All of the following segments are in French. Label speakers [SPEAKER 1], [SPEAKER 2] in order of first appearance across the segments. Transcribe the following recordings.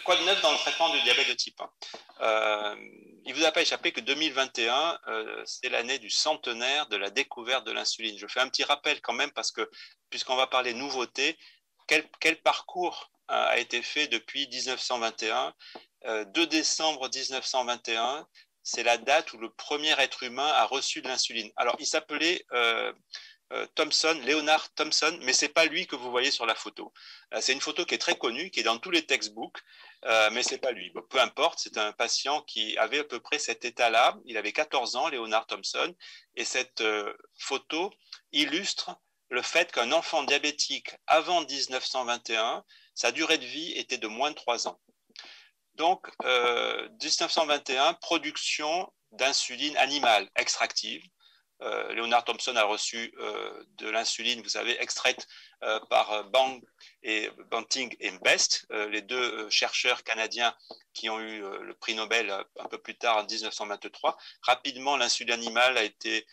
[SPEAKER 1] Quoi de neuf dans le traitement du diabète de type 1? Il ne vous a pas échappé que 2021, c'est l'année du centenaire de la découverte de l'insuline. Je fais un petit rappel quand même parce que, puisqu'on va parler nouveauté, quel parcours a été fait depuis 1921? 2 décembre 1921, c'est la date où le premier être humain a reçu de l'insuline. Alors, il s'appelait Thomson, Leonard Thomson, mais c'est pas lui que vous voyez sur la photo. C'est une photo qui est très connue, qui est dans tous les textbooks, mais c'est pas lui. Bon, peu importe, c'est un patient qui avait à peu près cet état-là. Il avait 14 ans, Leonard Thomson, et cette photo illustre le fait qu'un enfant diabétique avant 1921, sa durée de vie était de moins de 3 ans. Donc, 1921, production d'insuline animale extractive. Leonard Thomson a reçu de l'insuline, vous savez, extraite par Banting et Best, les deux chercheurs canadiens qui ont eu le prix Nobel un peu plus tard en 1923. Rapidement, l'insuline animale a été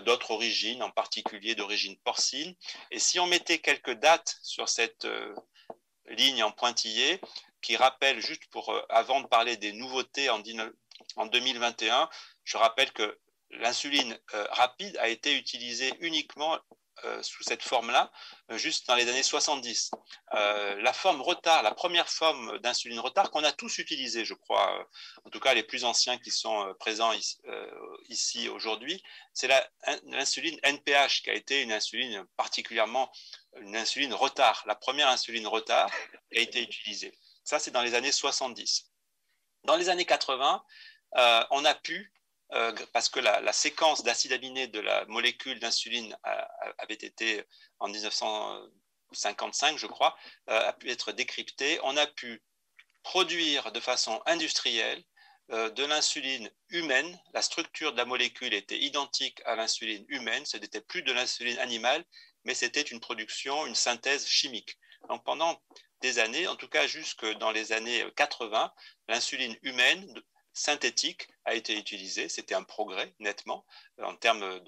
[SPEAKER 1] d'autres origines, en particulier d'origine porcine. Et si on mettait quelques dates sur cette ligne en pointillé, qui rappelle, juste pour, avant de parler des nouveautés en 2021, je rappelle que l'insuline rapide a été utilisée uniquement sous cette forme-là, juste dans les années 70. La forme retard, la première forme d'insuline retard qu'on a tous utilisée, je crois, en tout cas les plus anciens qui sont présents ici aujourd'hui, c'est l'insuline NPH qui a été une insuline particulièrement, une insuline retard, la première insuline retard qui a été utilisée. Ça, c'est dans les années 70. Dans les années 80, on a pu, parce que la séquence d'acide aminé de la molécule d'insuline avait été en 1955, je crois, a pu être décryptée. On a pu produire de façon industrielle de l'insuline humaine. La structure de la molécule était identique à l'insuline humaine. Ce n'était plus de l'insuline animale, mais c'était une production, une synthèse chimique. Donc pendant des années, en tout cas jusque dans les années 80, l'insuline humaine synthétique a été utilisée. C'était un progrès, nettement, en termes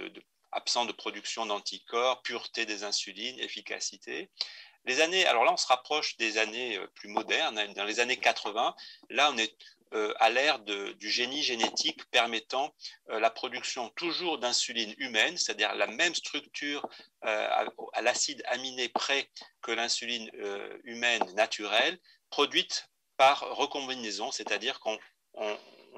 [SPEAKER 1] absence de production d'anticorps, pureté des insulines, efficacité. Les années, alors là, on se rapproche des années plus modernes. Dans les années 80, là, on est à l'ère du génie génétique permettant la production toujours d'insuline humaine, c'est-à-dire la même structure à l'acide aminé près que l'insuline humaine naturelle, produite par recombinaison, c'est-à-dire qu'on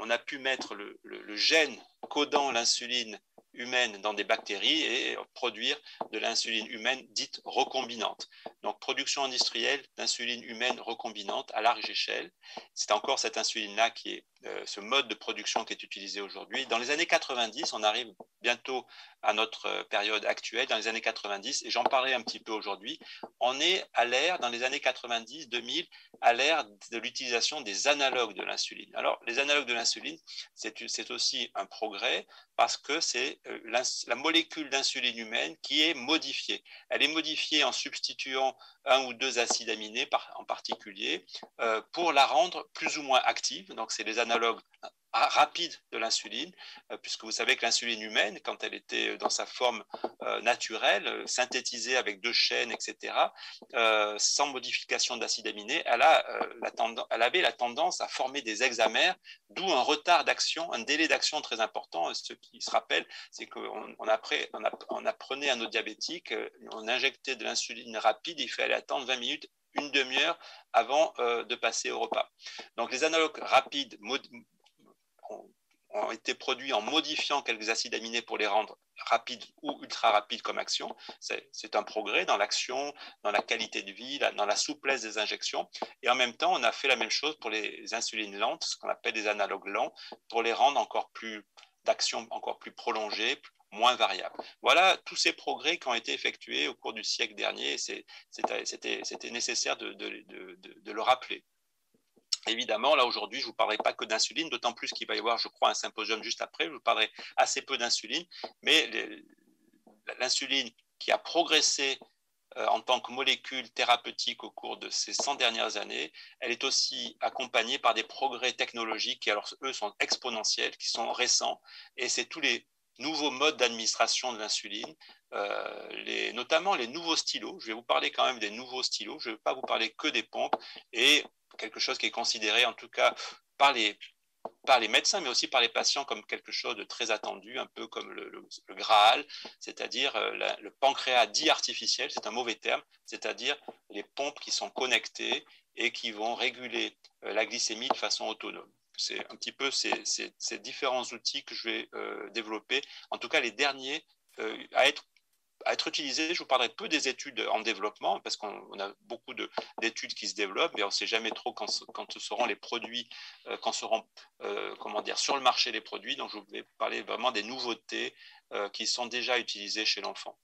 [SPEAKER 1] a pu mettre le gène codant l'insuline humaine dans des bactéries et produire de l'insuline humaine dite recombinante. Donc, production industrielle d'insuline humaine recombinante à large échelle. C'est encore cette insuline-là qui est ce mode de production qui est utilisé aujourd'hui. Dans les années 90, on arrive bientôt à notre période actuelle, dans les années 90, et j'en parlerai un petit peu aujourd'hui. On est à l'ère, dans les années 90-2000, à l'ère de l'utilisation des analogues de l'insuline. Alors, les analogues de l'insuline, c'est aussi un progrès parce que c'est la molécule d'insuline humaine qui est modifiée. Elle est modifiée en substituant un ou deux acides aminés en particulier pour la rendre plus ou moins active. Donc, c'est les analogues rapides de l'insuline, puisque vous savez que l'insuline humaine, quand elle était dans sa forme naturelle, synthétisée avec deux chaînes, etc., sans modification d'acide aminé, elle avait la tendance à former des hexamères, d'où un retard d'action, un délai d'action très important. Ce qui se rappelle, c'est qu'on apprenait à nos diabétiques, on injectait de l'insuline rapide, il fallait attendre 20 minutes, une demi-heure avant de passer au repas. Donc les analogues rapides ont été produits en modifiant quelques acides aminés pour les rendre rapides ou ultra rapides comme action. C'est un progrès dans l'action, dans la qualité de vie, dans la souplesse des injections. Et en même temps, on a fait la même chose pour les insulines lentes, ce qu'on appelle des analogues lents, pour les rendre d'action encore plus prolongée, moins variable. Voilà tous ces progrès qui ont été effectués au cours du siècle dernier. C'était nécessaire de le rappeler. Évidemment, là aujourd'hui, je ne vous parlerai pas que d'insuline, d'autant plus qu'il va y avoir, je crois, un symposium juste après. Je vous parlerai assez peu d'insuline, mais l'insuline qui a progressé en tant que molécule thérapeutique au cours de ces 100 dernières années, elle est aussi accompagnée par des progrès technologiques qui, alors, eux, sont exponentiels, qui sont récents, et c'est tous les nouveaux modes d'administration de l'insuline, notamment les nouveaux stylos. Je vais vous parler quand même des nouveaux stylos, je ne vais pas vous parler que des pompes, et quelque chose qui est considéré, en tout cas, par les médecins, mais aussi par les patients, comme quelque chose de très attendu, un peu comme le Graal, c'est-à-dire le pancréas dit artificiel, c'est un mauvais terme, c'est-à-dire les pompes qui sont connectées et qui vont réguler la glycémie de façon autonome. C'est un petit peu ces différents outils que je vais développer, en tout cas les derniers à être utilisés. Je vous parlerai peu des études en développement, parce qu'on a beaucoup d'études qui se développent, mais on ne sait jamais trop quand seront les produits, quand seront comment dire, sur le marché les produits. Donc je vais parler vraiment des nouveautés qui sont déjà utilisées chez l'enfant.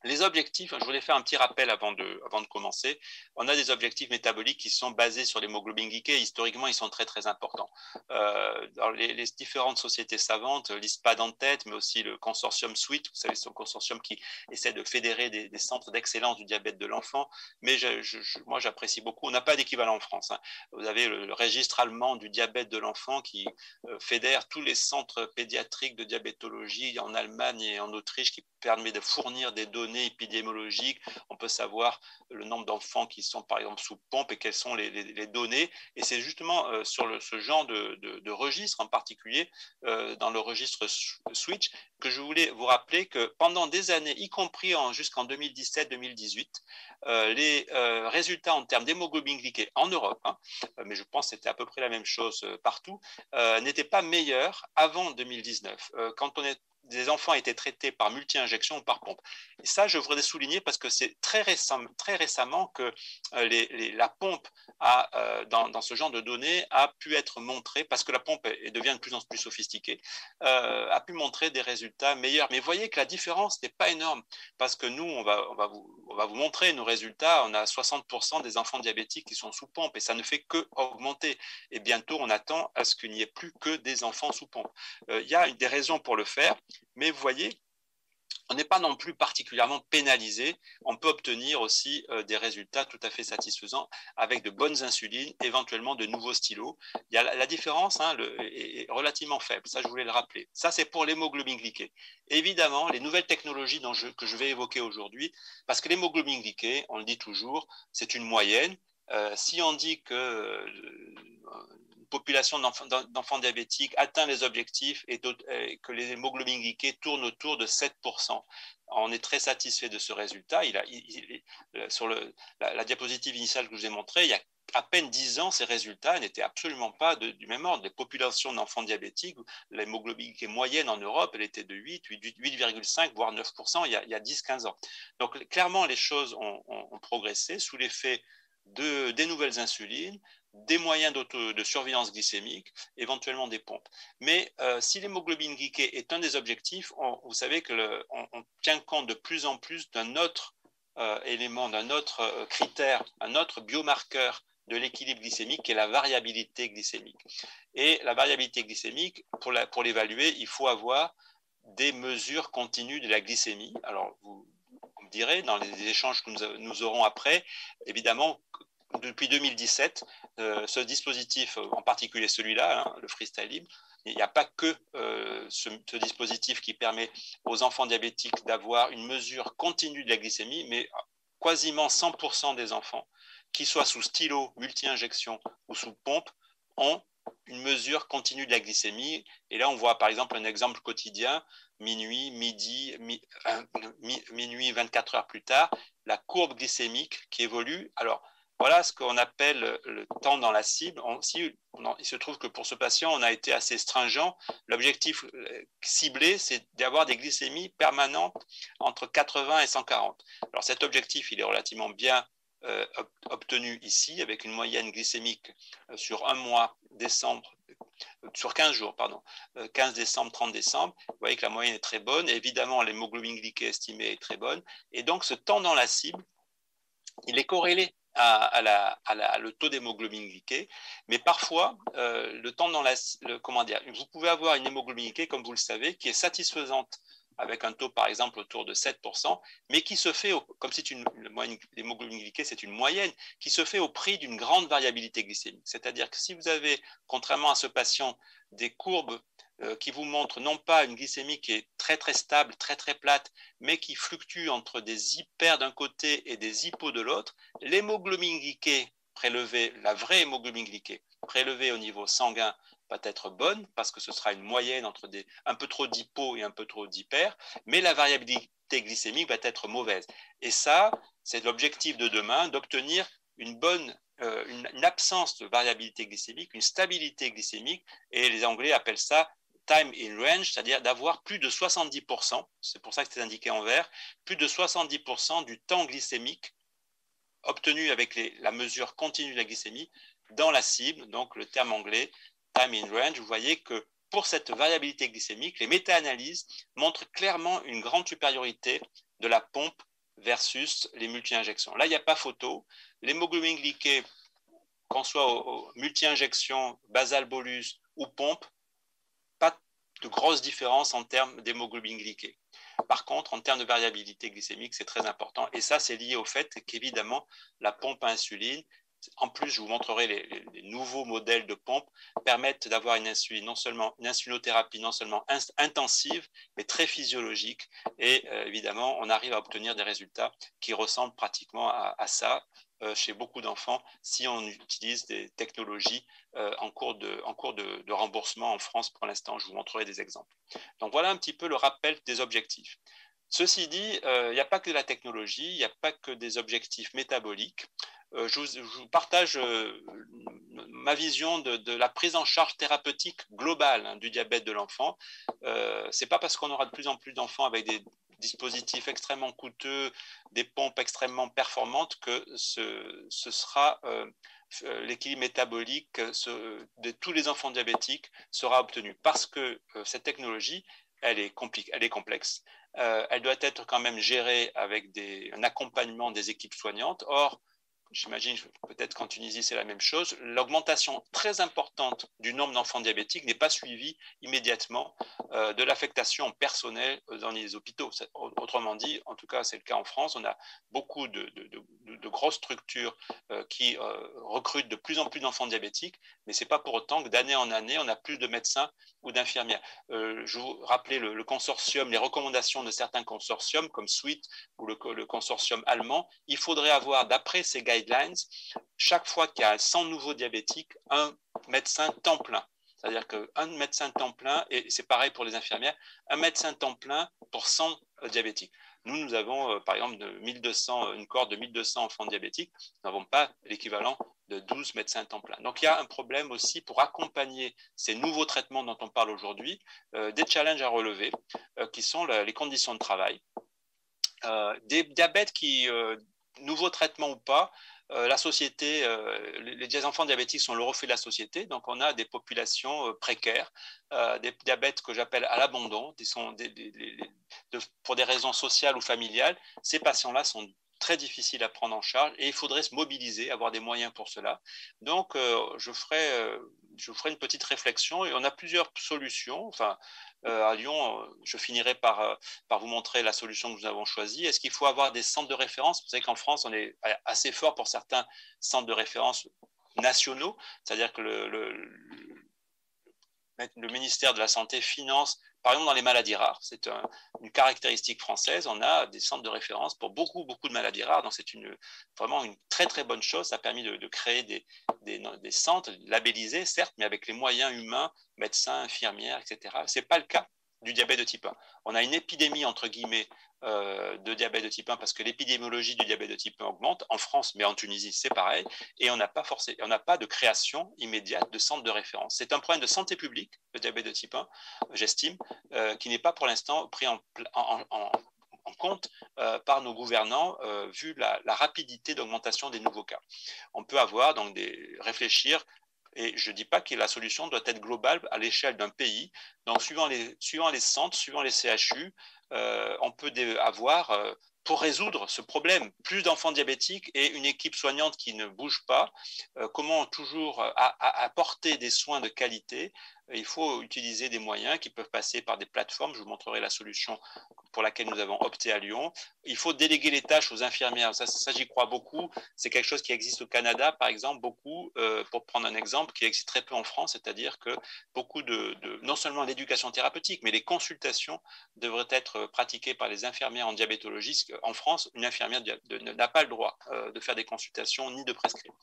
[SPEAKER 1] Les objectifs, je voulais faire un petit rappel avant de commencer. On a des objectifs métaboliques qui sont basés sur l'hémoglobine glyquée. Historiquement, ils sont très, très importants. Dans les différentes sociétés savantes, l'ISPAD en tête, mais aussi le consortium SWEET, vous savez, c'est un consortium qui essaie de fédérer des centres d'excellence du diabète de l'enfant. Mais moi, j'apprécie beaucoup. On n'a pas d'équivalent en France. Hein. Vous avez le registre allemand du diabète de l'enfant qui fédère tous les centres pédiatriques de diabétologie en Allemagne et en Autriche, qui permet de fournir des données épidémiologiques. On peut savoir le nombre d'enfants qui sont par exemple sous pompe et quelles sont les données. Et c'est justement sur ce genre de registre en particulier, dans le registre Switch, que je voulais vous rappeler que pendant des années, y compris jusqu'en 2017-2018, les résultats en termes d'hémoglobine glyquée en Europe, hein, mais je pense que c'était à peu près la même chose partout, n'étaient pas meilleurs avant 2019. Quand des enfants étaient traités par multi-injection ou par pompe. Et ça, je voudrais souligner parce que c'est très récemment que la pompe dans ce genre de données a pu être montrée, parce que la pompe devient de plus en plus sophistiquée, a pu montrer des résultats meilleurs. Mais voyez que la différence n'est pas énorme, parce que nous, on va vous montrer nos résultats. On a 60% des enfants diabétiques qui sont sous pompe, et ça ne fait que augmenter. Et bientôt, on attend à ce qu'il n'y ait plus que des enfants sous pompe. Il y a des raisons pour le faire, mais vous voyez, on n'est pas non plus particulièrement pénalisé. On peut obtenir aussi des résultats tout à fait satisfaisants avec de bonnes insulines, éventuellement de nouveaux stylos. La différence est relativement faible, ça je voulais le rappeler. Ça c'est pour l'hémoglobine glyquée. Évidemment, les nouvelles technologies que je vais évoquer aujourd'hui, parce que l'hémoglobine glyquée, on le dit toujours, c'est une moyenne. Si on dit que population d'enfants diabétiques atteint les objectifs et que les hémoglobines glyquées tournent autour de 7%. On est très satisfait de ce résultat. Sur la diapositive initiale que je vous ai montrée, il y a à peine 10 ans, ces résultats n'étaient absolument pas du même ordre. Les populations d'enfants diabétiques, l'hémoglobine glyquée moyenne en Europe, elle était de 8,5, voire 9% il y a 10-15 ans. Donc clairement, les choses ont progressé sous l'effet des nouvelles insulines, des moyens de surveillance glycémique, éventuellement des pompes. Mais si l'hémoglobine glyquée est un des objectifs, vous savez qu'on tient compte de plus en plus d'un autre élément, d'un autre critère, un autre biomarqueur de l'équilibre glycémique, qui est la variabilité glycémique. Et la variabilité glycémique, pour l'évaluer, il faut avoir des mesures continues de la glycémie. Alors, vous me direz, dans les échanges que nous aurons après, évidemment, depuis 2017, ce dispositif, en particulier celui-là, hein, le Freestyle Libre, il n'y a pas que ce dispositif qui permet aux enfants diabétiques d'avoir une mesure continue de la glycémie, mais quasiment 100% des enfants, qu'ils soient sous stylo, multi-injection ou sous pompe, ont une mesure continue de la glycémie. Et là, on voit par exemple un exemple quotidien, minuit, minuit, 24 heures plus tard, la courbe glycémique qui évolue. Alors, voilà ce qu'on appelle le temps dans la cible. Il se trouve que pour ce patient, on a été assez stringent. L'objectif ciblé, c'est d'avoir des glycémies permanentes entre 80 et 140. Alors cet objectif, il est relativement bien obtenu ici, avec une moyenne glycémique sur un mois, sur 15 jours, 15 décembre, 30 décembre. Vous voyez que la moyenne est très bonne. Évidemment, l'hémoglobine glyquée estimée est très bonne. Et donc, ce temps dans la cible, il est corrélé le taux d'hémoglobine glyquée, mais parfois, le temps dans vous pouvez avoir une hémoglobine glyquée, comme vous le savez, qui est satisfaisante, avec un taux par exemple autour de 7%, mais qui se fait, comme si l'hémoglobine glyquée c'est une moyenne, qui se fait au prix d'une grande variabilité glycémique. C'est-à-dire que si vous avez, contrairement à ce patient, des courbes qui vous montrent non pas une glycémie qui est très très stable, très très plate, mais qui fluctue entre des hyper d'un côté et des hypos de l'autre, l'hémoglobine glyquée prélevée, la vraie hémoglobine glyquée, prélevée au niveau sanguin, va être bonne parce que ce sera une moyenne entre un peu trop d'hypo et un peu trop d'hyper, mais la variabilité glycémique va être mauvaise. Et ça, c'est l'objectif de demain, d'obtenir une absence de variabilité glycémique, une stabilité glycémique, et les Anglais appellent ça time in range, c'est-à-dire d'avoir plus de 70%, c'est pour ça que c'est indiqué en vert, plus de 70% du temps glycémique obtenu avec la mesure continue de la glycémie dans la cible, donc le terme anglais time in range. Vous voyez que pour cette variabilité glycémique, les méta-analyses montrent clairement une grande supériorité de la pompe versus les multi-injections. Là, il n'y a pas photo. L'hémoglobine glyquée, qu'on soit aux multi-injections, basal bolus ou pompe, pas de grosse différence en termes d'hémoglobine glyquée. Par contre, en termes de variabilité glycémique, c'est très important. Et ça, c'est lié au fait qu'évidemment, la pompe à insuline, en plus, je vous montrerai les nouveaux modèles de pompe, permettent d'avoir une insulinothérapie non seulement intensive, mais très physiologique. Et évidemment, on arrive à obtenir des résultats qui ressemblent pratiquement à ça chez beaucoup d'enfants si on utilise des technologies en cours de remboursement en France pour l'instant. Je vous montrerai des exemples. Donc voilà un petit peu le rappel des objectifs. Ceci dit, il n'y a pas que de la technologie, il n'y a pas que des objectifs métaboliques. Je vous partage ma vision de la prise en charge thérapeutique globale du diabète de l'enfant. Ce n'est pas parce qu'on aura de plus en plus d'enfants avec des dispositifs extrêmement coûteux, des pompes extrêmement performantes que ce sera l'équilibre métabolique de tous les enfants diabétiques sera obtenu. Parce que cette technologie, elle est complexe. Elle doit être quand même gérée avec un accompagnement des équipes soignantes. Or, j'imagine peut-être qu'en Tunisie c'est la même chose, l'augmentation très importante du nombre d'enfants diabétiques n'est pas suivie immédiatement de l'affectation personnelle dans les hôpitaux. Autrement dit, en tout cas c'est le cas en France, on a beaucoup de grosses structures qui recrutent de plus en plus d'enfants diabétiques, mais ce n'est pas pour autant que d'année en année on a plus de médecins ou d'infirmières. Je vous rappelais le consortium, les recommandations de certains consortiums comme SWIT ou le consortium allemand. Il faudrait avoir, d'après ces guidelines, chaque fois qu'il y a 100 nouveaux diabétiques, un médecin temps plein. C'est-à-dire qu'un médecin temps plein, et c'est pareil pour les infirmières, un médecin temps plein pour 100 diabétiques. Nous avons par exemple une cohorte de 1200 enfants diabétiques, nous n'avons pas l'équivalent de 12 médecins temps plein. Donc il y a un problème aussi pour accompagner ces nouveaux traitements dont on parle aujourd'hui, des challenges à relever, qui sont les conditions de travail. Des diabètes nouveaux traitements ou pas, la société, les enfants diabétiques sont le reflet de la société, donc on a des populations précaires, des diabètes que j'appelle à l'abandon, pour des raisons sociales ou familiales. Ces patients-là sont très difficiles à prendre en charge et il faudrait se mobiliser, avoir des moyens pour cela. Donc, je ferai une petite réflexion et on a plusieurs solutions. Enfin, à Lyon, je finirai par vous montrer la solution que nous avons choisie. Est-ce qu'il faut avoir des centres de référence? Vous savez qu'en France, on est assez fort pour certains centres de référence nationaux, c'est-à-dire que le ministère de la Santé finance, par exemple dans les maladies rares, c'est une caractéristique française, on a des centres de référence pour beaucoup de maladies rares, donc c'est vraiment une très très bonne chose, ça a permis de créer des centres labellisés, certes, mais avec les moyens humains, médecins, infirmières, etc. Ce n'est pas le cas du diabète de type 1. On a une épidémie, entre guillemets, de diabète de type 1 parce que l'épidémiologie du diabète de type 1 augmente en France, mais en Tunisie c'est pareil, et on n'a pas de création immédiate de centre de référence. C'est un problème de santé publique, le diabète de type 1, j'estime, qui n'est pas pour l'instant pris en compte par nos gouvernants vu la rapidité d'augmentation des nouveaux cas. On peut avoir donc réfléchir. Et je ne dis pas que la solution doit être globale à l'échelle d'un pays. Donc, suivant les centres, suivant les CHU, on peut avoir, pour résoudre ce problème, plus d'enfants diabétiques et une équipe soignante qui ne bouge pas, comment toujours apporter des soins de qualité il faut utiliser des moyens qui peuvent passer par des plateformes. Je vous montrerai la solution pour laquelle nous avons opté à Lyon. Il faut déléguer les tâches aux infirmières. Ça j'y crois beaucoup. C'est quelque chose qui existe au Canada, par exemple, beaucoup, pour prendre un exemple, qui existe très peu en France, c'est-à-dire que beaucoup non seulement l'éducation thérapeutique, mais les consultations devraient être pratiquées par les infirmières en diabétologie. En France, une infirmière n'a pas le droit de faire des consultations ni de prescrire.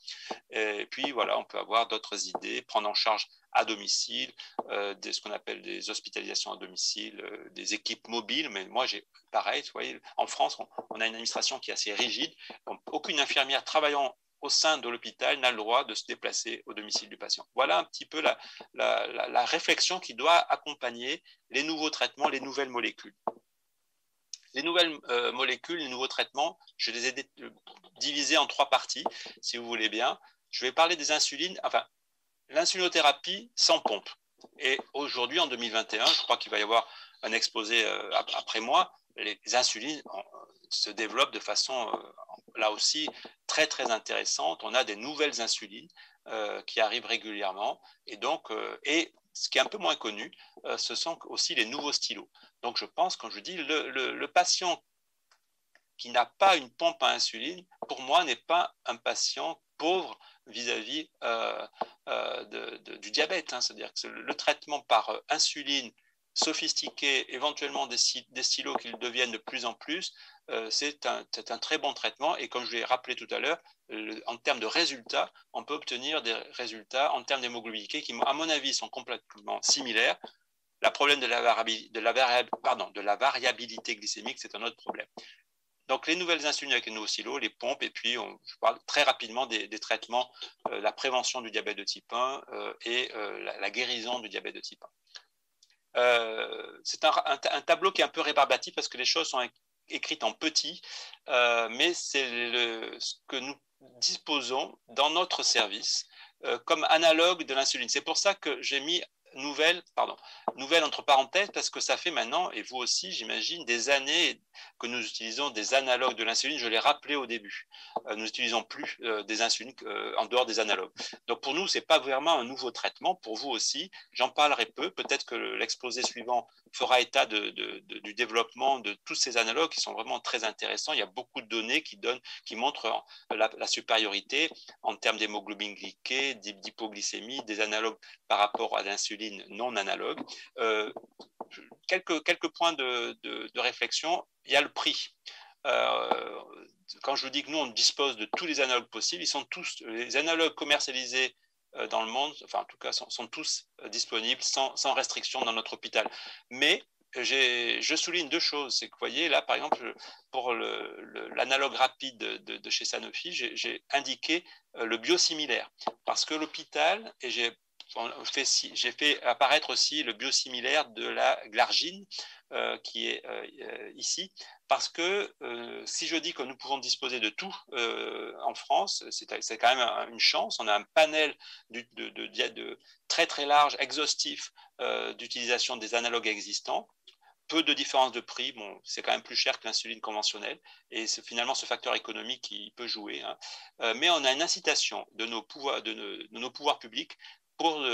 [SPEAKER 1] Et puis voilà, on peut avoir d'autres idées, prendre en charge à domicile, ce qu'on appelle des hospitalisations à domicile, des équipes mobiles. Mais moi, pareil, vous voyez, en France, on a une administration qui est assez rigide. Donc, aucune infirmière travaillant au sein de l'hôpital n'a le droit de se déplacer au domicile du patient. Voilà un petit peu la réflexion qui doit accompagner les nouveaux traitements, les nouvelles molécules. Les nouvelles molécules, les nouveaux traitements, je les ai divisés en 3 parties, si vous voulez bien. Je vais parler des insulines, enfin, l'insulinothérapie sans pompe. Et aujourd'hui, en 2021, je crois qu'il va y avoir un exposé après moi, les insulines se développent de façon, là aussi, très, très intéressante. On a des nouvelles insulines qui arrivent régulièrement. Et donc, ce qui est un peu moins connu, ce sont aussi les nouveaux stylos. Donc, je pense, quand je dis le patient qui n'a pas une pompe à insuline, pour moi, n'est pas un patient pauvre vis-à-vis du diabète. Hein. C'est-à-dire que le traitement par insuline sophistiqué, éventuellement des stylos qui le deviennent de plus en plus, c'est un très bon traitement. Et comme je l'ai rappelé tout à l'heure, en termes de résultats, on peut obtenir des résultats en termes d'hémoglobine glycée qui, à mon avis, sont complètement similaires. Le problème de la variabilité glycémique, c'est un autre problème. Donc, les nouvelles insulines avec les nouveaux silos, les pompes, et puis je parle très rapidement des traitements, la prévention du diabète de type 1 et la guérison du diabète de type 1. C'est un tableau qui est un peu rébarbatif parce que les choses sont écrites en petit, mais c'est ce que nous disposons dans notre service comme analogue de l'insuline. C'est pour ça que j'ai mis nouvelle entre parenthèses, parce que ça fait maintenant, et vous aussi, j'imagine, des années que nous utilisons des analogues de l'insuline. Je l'ai rappelé au début. Nous n'utilisons plus des insulines en dehors des analogues. Donc pour nous, ce n'est pas vraiment un nouveau traitement. Pour vous aussi, j'en parlerai peu. Peut-être que l'exposé suivant fera état du développement de tous ces analogues qui sont vraiment très intéressants. Il y a beaucoup de données qui montrent la supériorité en termes d'hémoglobine glyquée, d'hypoglycémie, des analogues par rapport à l'insuline non analogue. Quelques points de réflexion. Il y a le prix. Quand je vous dis que nous, on dispose de tous les analogues possibles, ils sont tous, les analogues commercialisés dans le monde, enfin en tout cas, sont tous disponibles sans restriction dans notre hôpital. Mais je souligne 2 choses. C'est que, vous voyez, là, par exemple, pour l'analogue rapide de chez Sanofi, j'ai indiqué le biosimilaire. Parce que l'hôpital, et j'ai fait apparaître aussi le biosimilaire de la glargine qui est ici, parce que si je dis que nous pouvons disposer de tout en France, c'est quand même une chance. On a un panel très très large, exhaustif d'utilisation des analogues existants. Peu de différence de prix, bon, c'est quand même plus cher que l'insuline conventionnelle, et c'est finalement ce facteur économique qui peut jouer. Hein. Mais on a une incitation de nos pouvoirs publics pour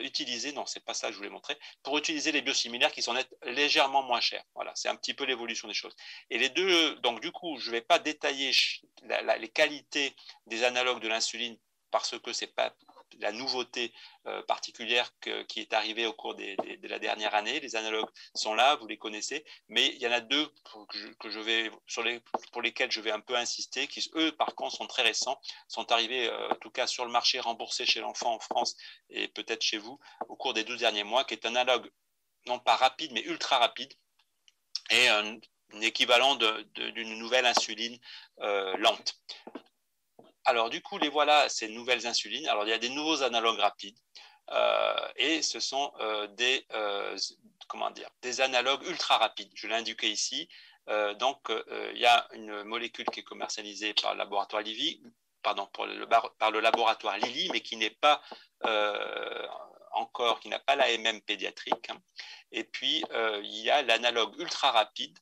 [SPEAKER 1] utiliser, non, c'est pas ça que je voulais montrer, pour utiliser les biosimilaires qui sont légèrement moins chers. Voilà, c'est un petit peu l'évolution des choses. Et les deux, donc du coup, je ne vais pas détailler les qualités des analogues de l'insuline parce que c'est pas la nouveauté particulière qui est arrivée au cours de la dernière année. Les analogues sont là, vous les connaissez, mais il y en a 2 pour lesquels je vais un peu insister, qui eux par contre sont très récents, sont arrivés en tout cas sur le marché remboursé chez l'enfant en France et peut-être chez vous au cours des 12 derniers mois, qui est un analogue non pas rapide mais ultra rapide et un équivalent d'une nouvelle insuline lente. Alors, du coup, les voilà, ces nouvelles insulines. Alors, il y a des nouveaux analogues rapides et ce sont des analogues ultra rapides. Je l'ai indiqué ici. Donc, il y a une molécule qui est commercialisée par le laboratoire par le laboratoire Lilly, mais qui n'est pas qui n'a pas l'AMM pédiatrique. Hein. Et puis, il y a l'analogue ultra rapide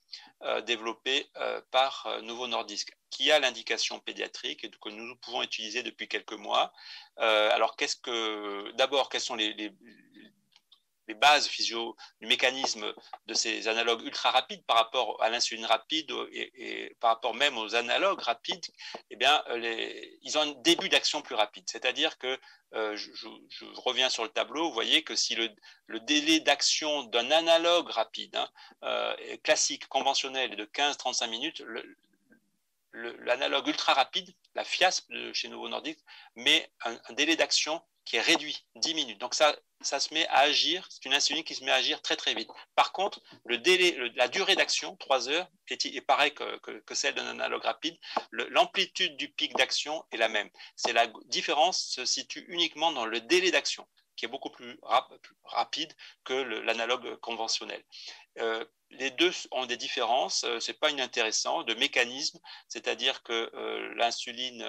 [SPEAKER 1] développé par Novo Nordisk, qui a l'indication pédiatrique et que nous pouvons utiliser depuis quelques mois. Alors, d'abord, quels sont les bases du mécanisme de ces analogues ultra rapides par rapport à l'insuline rapide et par rapport même aux analogues rapides, eh bien, ils ont un début d'action plus rapide. C'est-à-dire que, je reviens sur le tableau, vous voyez que si le délai d'action d'un analogue rapide, classique, conventionnel, est de 15-35 minutes, l'analogue ultra rapide, la FIASP de chez Novo Nordisk, met un délai d'action qui est réduit, 10 minutes. Donc ça se met à agir, c'est une insuline qui se met à agir très très vite. Par contre, la durée d'action, 3 heures, est pareil que celle d'un analogue rapide. L'amplitude du pic d'action est la même. La différence se situe uniquement dans le délai d'action, qui est beaucoup plus rapide que l'analogue conventionnel. Les deux ont des différences, ce n'est pas inintéressant, de mécanisme, c'est-à-dire que l'insuline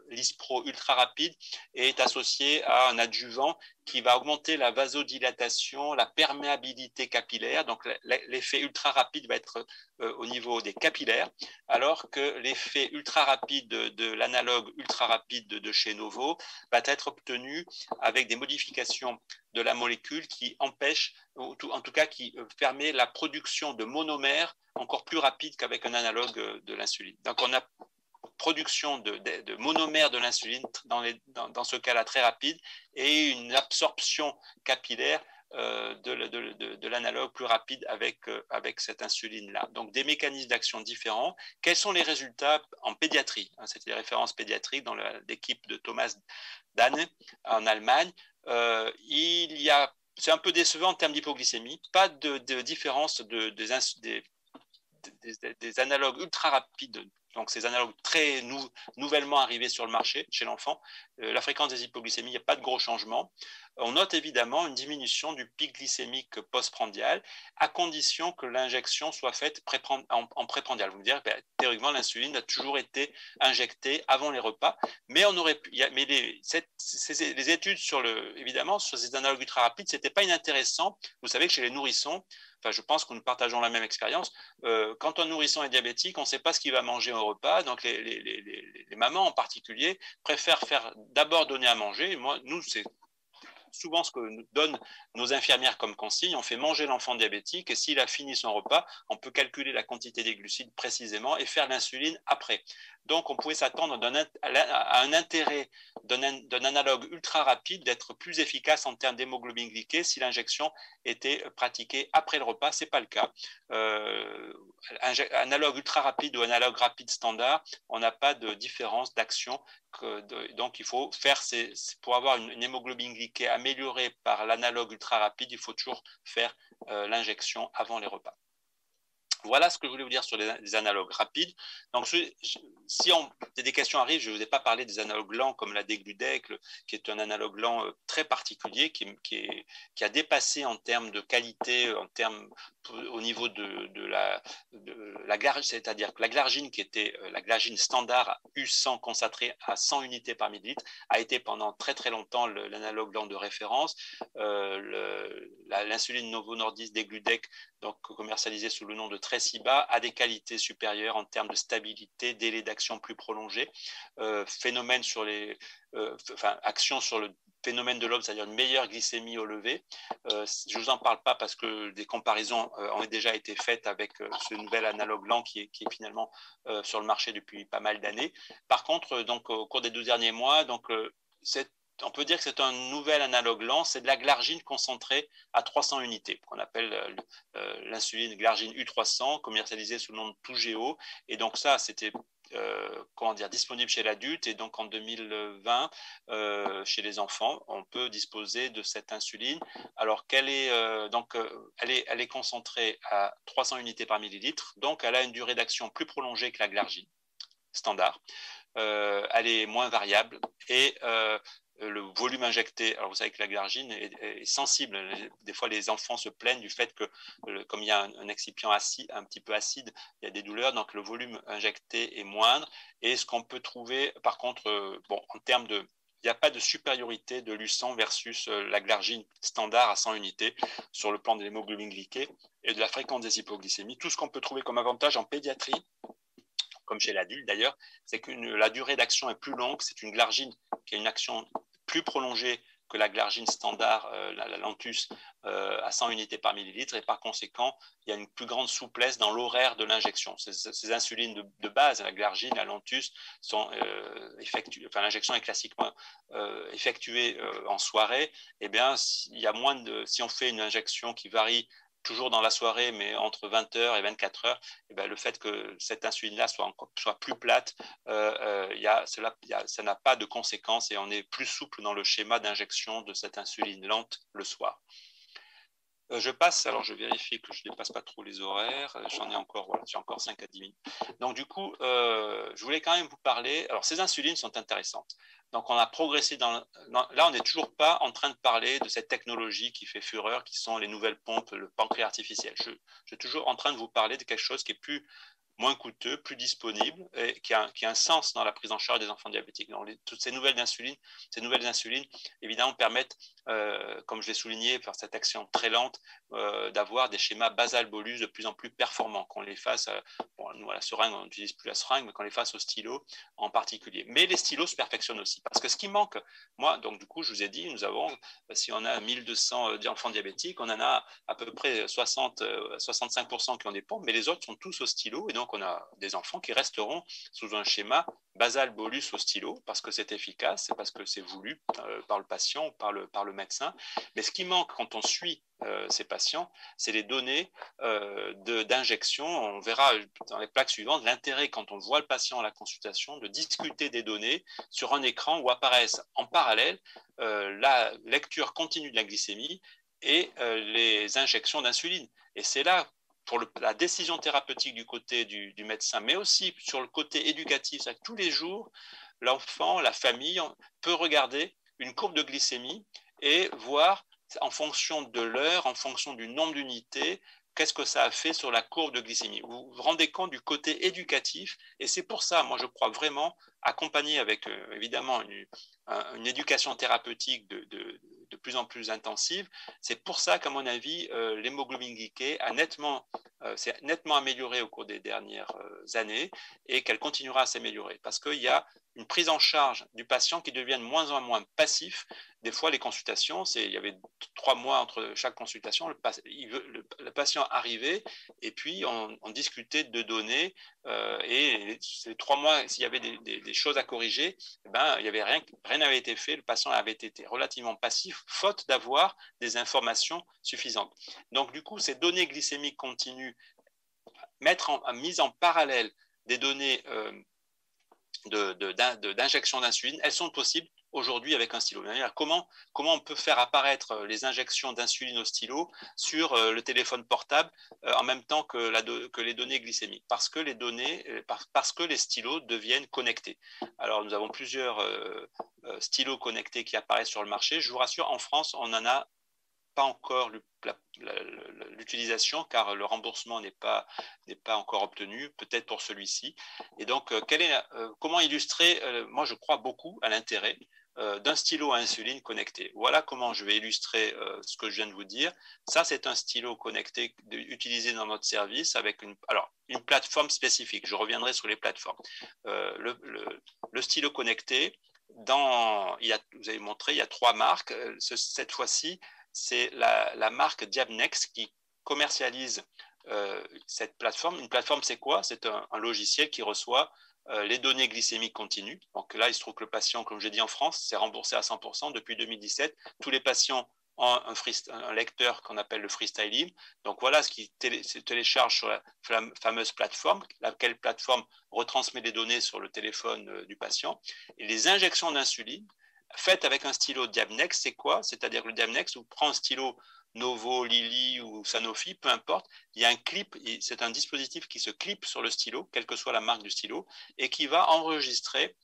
[SPEAKER 1] Lispro ultra rapide est associée à un adjuvant qui va augmenter la vasodilatation, la perméabilité capillaire. Donc l'effet ultra rapide va être au niveau des capillaires, alors que l'effet ultra rapide de l'analogue ultra rapide de chez Novo va être obtenu avec des modifications de la molécule qui empêchent, ou en tout cas qui permet la production de monomères encore plus rapide qu'avec un analogue de l'insuline. Donc on a production de monomères de l'insuline dans ce cas-là très rapide et une absorption capillaire de l'analogue plus rapide avec cette insuline-là. Donc des mécanismes d'action différents. Quels sont les résultats en pédiatrie? C'était les références pédiatriques dans l'équipe de Thomas Dane en Allemagne. C'est un peu décevant en termes d'hypoglycémie, pas de différence des analogues ultra rapides, donc ces analogues très nouvellement arrivés sur le marché chez l'enfant. La fréquence des hypoglycémies, il n'y a pas de gros changements. On note évidemment une diminution du pic glycémique postprandial à condition que l'injection soit faite en préprandial. Vous me direz, théoriquement, l'insuline a toujours été injectée avant les repas, mais les études évidemment, sur ces analogues ultra rapides, ce n'était pas inintéressant. Vous savez que chez les nourrissons, je pense que nous partageons la même expérience. Quand un nourrisson est diabétique, on ne sait pas ce qu'il va manger au repas. Donc, les mamans en particulier préfèrent d'abord donner à manger. Nous, c'est souvent ce que nous donnent nos infirmières comme consigne. On fait manger l'enfant diabétique et s'il a fini son repas, on peut calculer la quantité des glucides précisément et faire l'insuline après. Donc, on pouvait s'attendre à un intérêt d'un analogue ultra rapide d'être plus efficace en termes d'hémoglobine glyquée si l'injection était pratiquée après le repas. Ce n'est pas le cas. Analogue ultra rapide ou analogue rapide standard, on n'a pas de différence d'action. Donc, il faut faire, pour avoir une hémoglobine glyquée améliorée par l'analogue ultra rapide, il faut toujours faire l'injection avant les repas. Voilà ce que je voulais vous dire sur les analogues rapides. Donc, si des questions arrivent, je ne vous ai pas parlé des analogues lents comme la Degludec, qui est un analogue lent très particulier, qui a dépassé en termes de qualité, au niveau de la glargine, c'est-à-dire que la glargine, qui était la glargine standard U100 concentrée à 100 unités par millilitre, a été pendant très très longtemps l'analogue lent de référence. L'insuline Novo Nordisk Degludec, donc commercialisée sous le nom de Tresiba, a des qualités supérieures en termes de stabilité, délai d'action plus prolongé, action sur le phénomène de l'aube, c'est-à-dire une meilleure glycémie au lever. Je ne vous en parle pas parce que des comparaisons ont déjà été faites avec ce nouvel analogue lent qui est finalement sur le marché depuis pas mal d'années. Par contre, donc, au cours des 12 derniers mois, on peut dire que c'est un nouvel analogue lent, c'est de la glargine concentrée à 300 unités, qu'on appelle l'insuline glargine U300, commercialisée sous le nom de Toujeo. Et donc ça, c'était disponible chez l'adulte, et donc en 2020, chez les enfants, on peut disposer de cette insuline. Alors qu'elle est, elle est concentrée à 300 unités par millilitre, donc elle a une durée d'action plus prolongée que la glargine standard. Elle est moins variable et le volume injecté, alors vous savez que la glargine est sensible. Des fois, les enfants se plaignent du fait que, comme il y a un excipient acide, un petit peu acide, il y a des douleurs, donc le volume injecté est moindre. Et ce qu'on peut trouver, par contre, en termes de... Il n'y a pas de supériorité de l'U100 versus la glargine standard à 100 unités sur le plan de l'hémoglobine glyquée et de la fréquence des hypoglycémies. Tout ce qu'on peut trouver comme avantage en pédiatrie, comme chez l'adulte d'ailleurs, c'est que la durée d'action est plus longue. C'est une glargine qui a une action plus prolongée que la glargine standard, la Lantus, à 100 unités par millilitre, et par conséquent, il y a une plus grande souplesse dans l'horaire de l'injection. Ces insulines de base, la glargine, la Lantus, sont enfin, l'injection est classiquement effectuée en soirée. Eh bien, il y a moins si on fait une injection qui varie toujours dans la soirée, mais entre 20h et 24h, et bien, le fait que cette insuline-là soit plus plate, ça n'a pas de conséquences et on est plus souple dans le schéma d'injection de cette insuline lente le soir. Je passe, alors je vérifie que je ne dépasse pas trop les horaires, j'en ai encore, voilà, j'ai encore 5 à 10 minutes. Donc du coup, je voulais quand même vous parler, alors ces insulines sont intéressantes. Donc on a progressé là on n'est toujours pas en train de parler de cette technologie qui fait fureur, qui sont les nouvelles pompes, le pancréas artificiel. Je suis toujours en train de vous parler de quelque chose qui est moins coûteux, plus disponible et qui a un sens dans la prise en charge des enfants diabétiques. Donc, toutes ces nouvelles insulines, évidemment, permettent, comme je l'ai souligné, par cette action très lente, d'avoir des schémas basal-bolus de plus en plus performants. Qu'on les fasse, bon, nous à la seringue, on n'utilise plus la seringue, mais qu'on les fasse au stylo en particulier. Mais les stylos se perfectionnent aussi. Parce que ce qui manque, moi, donc du coup, je vous ai dit, nous avons, si on a 1200 enfants diabétiques, on en a à peu près 65% qui ont des pompes, mais les autres sont tous au stylo. Et donc, on a des enfants qui resteront sous un schéma basal bolus au stylo parce que c'est efficace, c'est parce que c'est voulu par le patient ou par le médecin. Mais ce qui manque quand on suit ces patients, c'est les données d'injection. On verra dans les plaques suivantes l'intérêt quand on voit le patient à la consultation de discuter des données sur un écran où apparaissent en parallèle la lecture continue de la glycémie et les injections d'insuline. Et c'est là pour la décision thérapeutique du côté du médecin, mais aussi sur le côté éducatif, c'est-à-dire que tous les jours, l'enfant, la famille peut regarder une courbe de glycémie et voir en fonction de l'heure, en fonction du nombre d'unités, qu'est-ce que ça a fait sur la courbe de glycémie. Vous vous rendez compte du côté éducatif et c'est pour ça, moi je crois vraiment, accompagné avec évidemment une éducation thérapeutique de plus en plus intensive, c'est pour ça qu'à mon avis, l'hémoglobine glyquée s'est nettement améliorée au cours des dernières années et qu'elle continuera à s'améliorer parce qu'il y a une prise en charge du patient qui devient de moins en moins passif. Des fois, les consultations, il y avait 3 mois entre chaque consultation, le patient arrivait et puis on discutait de données et ces 3 mois, s'il y avait des choses à corriger, il y avait rien n'avait été fait, le patient avait été relativement passif, faute d'avoir des informations suffisantes. Donc du coup, ces données glycémiques continues, mise en parallèle des données d'injection d'insuline, elles sont possibles aujourd'hui avec un stylo. Comment on peut faire apparaître les injections d'insuline au stylo sur le téléphone portable en même temps que les données glycémiques? Parce que les stylos deviennent connectés. Alors, nous avons plusieurs stylos connectés qui apparaissent sur le marché. Je vous rassure, en France, on n'en a pas encore l'utilisation car le remboursement n'est pas encore obtenu, peut-être pour celui-ci. Et donc, comment illustrer moi, je crois beaucoup à l'intérêt d'un stylo à insuline connecté. Voilà comment je vais illustrer ce que je viens de vous dire. Ça, c'est un stylo connecté utilisé dans notre service avec une plateforme spécifique. Je reviendrai sur les plateformes. Le stylo connecté, vous avez montré, il y a 3 marques. Cette fois-ci, c'est la marque Diabnex qui commercialise cette plateforme. Une plateforme, c'est quoi? C'est un logiciel qui reçoit les données glycémiques continues. Donc là, il se trouve que le patient, comme je dis en France, c'est remboursé à 100% depuis 2017. Tous les patients ont un lecteur qu'on appelle le FreeStyle. Donc voilà ce qui se télécharge sur la fameuse plateforme, laquelle plateforme retransmet les données sur le téléphone du patient. Et les injections d'insuline faites avec un stylo Diabnex, c'est quoi? C'est-à-dire que le Diabnex, vous prenez un stylo Novo, Lilly ou Sanofi, peu importe, il y a un clip, c'est un dispositif qui se clip sur le stylo, quelle que soit la marque du stylo, et qui va enregistrer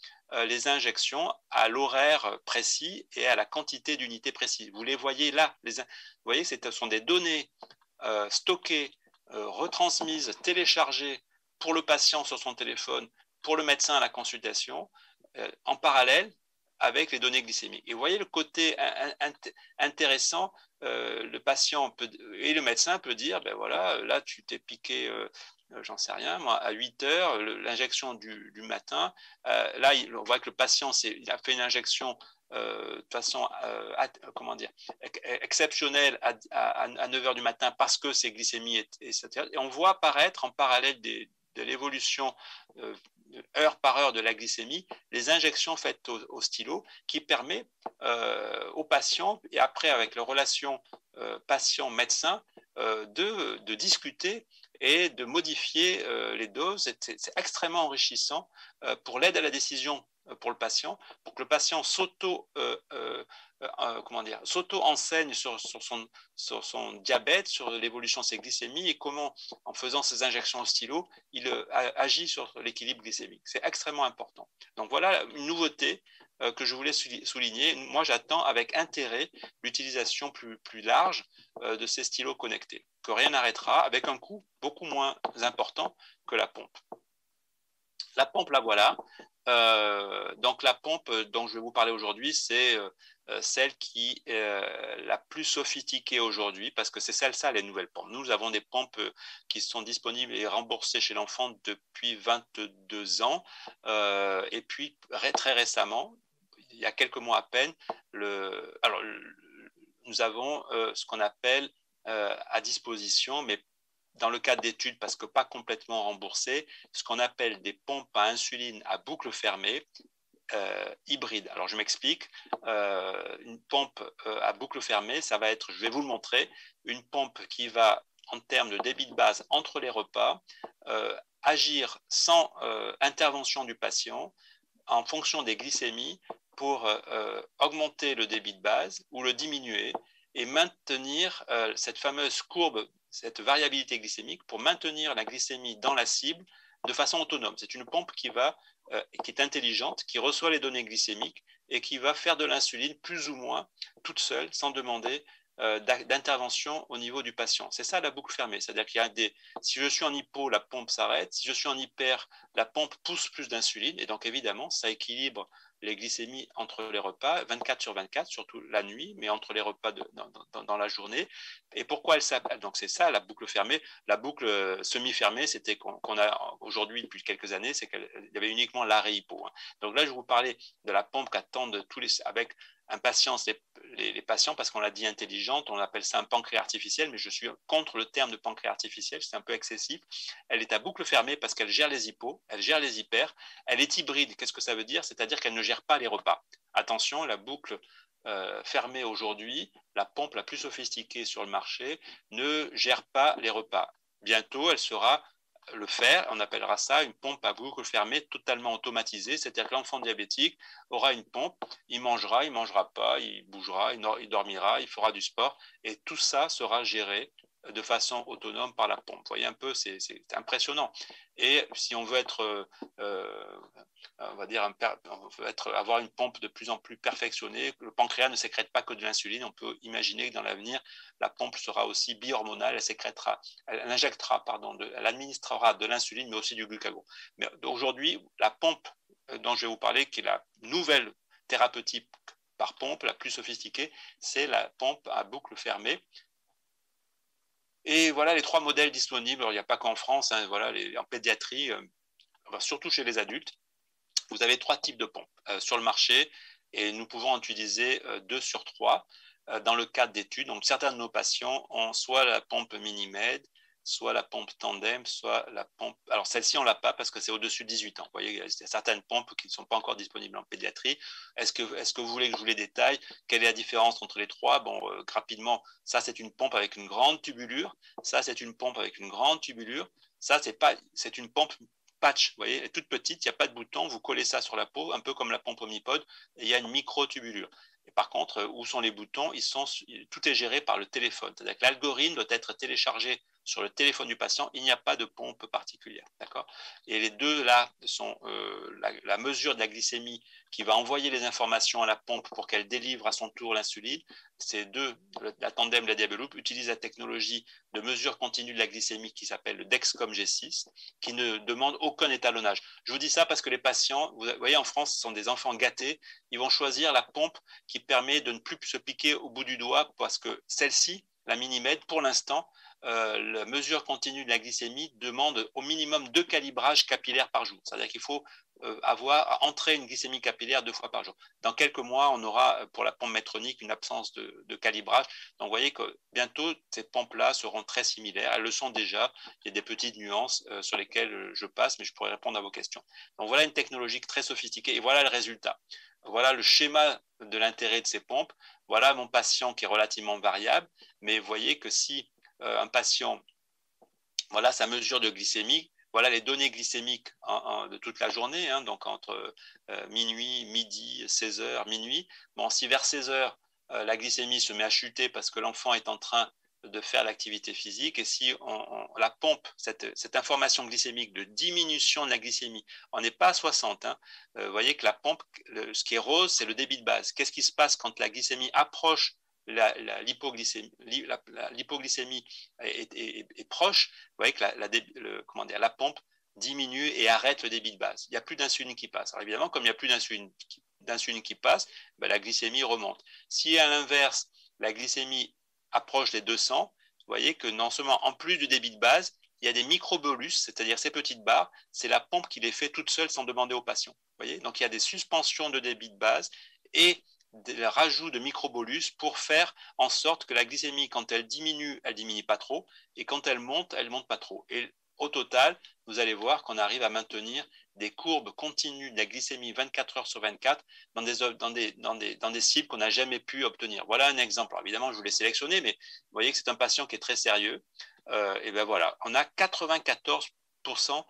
[SPEAKER 1] les injections à l'horaire précis et à la quantité d'unités précises. Vous les voyez là. Vous voyez, ce sont des données stockées, retransmises, téléchargées pour le patient sur son téléphone, pour le médecin à la consultation, en parallèle avec les données glycémiques. Et vous voyez le côté intéressant, le patient et le médecin peut dire, ben voilà, là tu t'es piqué j'en sais rien, moi, à 8 heures, l'injection du matin, là, on voit que le patient il a fait une injection de façon comment dire, exceptionnelle à 9 heures du matin parce que ses glycémies, etc. Et on voit apparaître en parallèle de l'évolution heure par heure de la glycémie, les injections faites au stylo qui permet aux patients, et après avec la relation patient-médecin, de discuter et de modifier les doses. C'est extrêmement enrichissant pour l'aide à la décision pour le patient, pour que le patient s'auto-enseigne sur son diabète, sur l'évolution de ses glycémies et comment, en faisant ces injections au stylo, il agit sur l'équilibre glycémique. C'est extrêmement important. Donc voilà une nouveauté que je voulais souligner. Moi, j'attends avec intérêt l'utilisation plus large de ces stylos connectés, que rien n'arrêtera, avec un coût beaucoup moins important que la pompe. La pompe, la voilà. Donc la pompe dont je vais vous parler aujourd'hui, c'est celle qui est la plus sophistiquée aujourd'hui, parce que c'est ça les nouvelles pompes. Nous avons des pompes qui sont disponibles et remboursées chez l'enfant depuis 22 ans. Et puis très récemment, il y a quelques mois à peine, nous avons ce qu'on appelle à disposition, mais dans le cadre d'études, parce que pas complètement remboursées, ce qu'on appelle des pompes à insuline à boucle fermée, hybride. Alors je m'explique, une pompe à boucle fermée, ça va être, je vais vous le montrer, une pompe qui va, en termes de débit de base entre les repas, agir sans intervention du patient en fonction des glycémies pour augmenter le débit de base ou le diminuer et maintenir cette fameuse courbe, cette variabilité glycémique pour maintenir la glycémie dans la cible de façon autonome. C'est une pompe qui est intelligente, qui reçoit les données glycémiques et qui va faire de l'insuline plus ou moins toute seule, sans demander d'intervention au niveau du patient. C'est ça la boucle fermée, c'est-à-dire qu'il y a si je suis en hypo, la pompe s'arrête, si je suis en hyper, la pompe pousse plus d'insuline, et donc évidemment, ça équilibre les glycémies entre les repas, 24/24, surtout la nuit, mais entre les repas dans la journée. Et pourquoi elle s'appelle? Donc c'est ça la boucle fermée. La boucle semi-fermée, c'était qu'on a aujourd'hui depuis quelques années, c'est qu'il y avait uniquement l'arrêt hypo. Donc là, je vous parlais de la pompe qu'attendent avec impatience les patients, parce qu'on l'a dit intelligente, on appelle ça un pancréas artificiel, mais je suis contre le terme de pancréas artificiel, c'est un peu excessif. Elle est à boucle fermée parce qu'elle gère les hypos, elle gère les hyper, elle est hybride. Qu'est-ce que ça veut dire? C'est-à-dire qu'elle ne gère pas les repas. Attention, la boucle fermée aujourd'hui, la pompe la plus sophistiquée sur le marché, ne gère pas les repas. Bientôt, elle sera le faire, on appellera ça une pompe à boucle fermée totalement automatisée, c'est-à-dire que l'enfant diabétique aura une pompe, il mangera, il ne mangera pas, il bougera, il dormira, il fera du sport, et tout ça sera géré de façon autonome par la pompe. Vous voyez un peu, c'est impressionnant. Et si on veut être, on va dire, avoir une pompe de plus en plus perfectionnée, le pancréas ne sécrète pas que de l'insuline, on peut imaginer que dans l'avenir, la pompe sera aussi bi-hormonale, elle administrera de l'insuline, mais aussi du glucagon. Mais aujourd'hui, la pompe dont je vais vous parler, qui est la nouvelle thérapeutique par pompe, la plus sophistiquée, c'est la pompe à boucle fermée. Et voilà les 3 modèles disponibles. Alors, il n'y a pas qu'en France, voilà, en pédiatrie, surtout chez les adultes. Vous avez 3 types de pompes sur le marché et nous pouvons en utiliser 2 sur 3 dans le cadre d'études. Donc, certains de nos patients ont soit la pompe Minimed, soit la pompe Tandem, soit la pompe... Alors, celle-ci, on ne l'a pas parce que c'est au-dessus de 18 ans. Vous voyez, il y a certaines pompes qui ne sont pas encore disponibles en pédiatrie. Est-ce que vous voulez que je vous les détaille? Quelle est la différence entre les 3? Bon, rapidement, ça, c'est une pompe avec une grande tubulure. Ça, c'est une pompe avec une grande tubulure. Ça, c'est une pompe patch, vous voyez, elle est toute petite, il n'y a pas de bouton, vous collez ça sur la peau, un peu comme la pompe Omnipod, et il y a une micro-tubulure. Et par contre, où sont les boutons? Tout est géré par le téléphone. C'est-à-dire que l'algorithme doit être téléchargé sur le téléphone du patient. Il n'y a pas de pompe particulière. D'accord? Et les deux là sont la mesure de la glycémie qui va envoyer les informations à la pompe pour qu'elle délivre à son tour l'insuline. Ces deux, la Tandem et la Diabeloop, utilisent la technologie de mesure continue de la glycémie qui s'appelle le Dexcom G6, qui ne demande aucun étalonnage. Je vous dis ça parce que les patients, vous voyez, en France, ce sont des enfants gâtés. Ils vont choisir la pompe qui permet de ne plus se piquer au bout du doigt parce que celle-ci, la Minimed, pour l'instant, la mesure continue de la glycémie demande au minimum 2 calibrages capillaires par jour. C'est-à-dire qu'il faut entrer une glycémie capillaire 2 fois par jour. Dans quelques mois, on aura pour la pompe Medtronic une absence de calibrage. Donc, vous voyez que bientôt, ces pompes-là seront très similaires. Elles le sont déjà. Il y a des petites nuances sur lesquelles je passe, mais je pourrais répondre à vos questions. Donc, voilà une technologie très sophistiquée et voilà le résultat. Voilà le schéma de l'intérêt de ces pompes. Voilà mon patient qui est relativement variable, mais vous voyez que si un patient, voilà sa mesure de glycémie, voilà les données glycémiques de toute la journée, hein, donc entre minuit, midi, 16 heures, minuit. Bon, si vers 16 heures, la glycémie se met à chuter parce que l'enfant est en train de faire l'activité physique, et si la pompe, cette information glycémique de diminution de la glycémie, on n'est pas à 60, hein, vous voyez que la pompe, ce qui est rose, c'est le débit de base. Qu'est-ce qui se passe quand la glycémie approche l'hypoglycémie est proche? Vous voyez que la pompe diminue et arrête le débit de base. Il n'y a plus d'insuline qui passe. Alors évidemment, comme il n'y a plus d'insuline qui passe, ben la glycémie remonte. Si à l'inverse, la glycémie approche les 200, vous voyez que non seulement en plus du débit de base, il y a des microbolus, c'est-à-dire ces petites barres, c'est la pompe qui les fait toute seule sans demander au patient. Vous voyez, donc il y a des suspensions de débit de base et des rajouts de microbolus pour faire en sorte que la glycémie, quand elle diminue pas trop, et quand elle monte pas trop. Et au total, vous allez voir qu'on arrive à maintenir des courbes continues de la glycémie 24 heures sur 24 dans des cibles qu'on n'a jamais pu obtenir. Voilà un exemple. Alors évidemment, je vous l'ai sélectionné, mais vous voyez que c'est un patient qui est très sérieux. Et ben voilà, on a 94%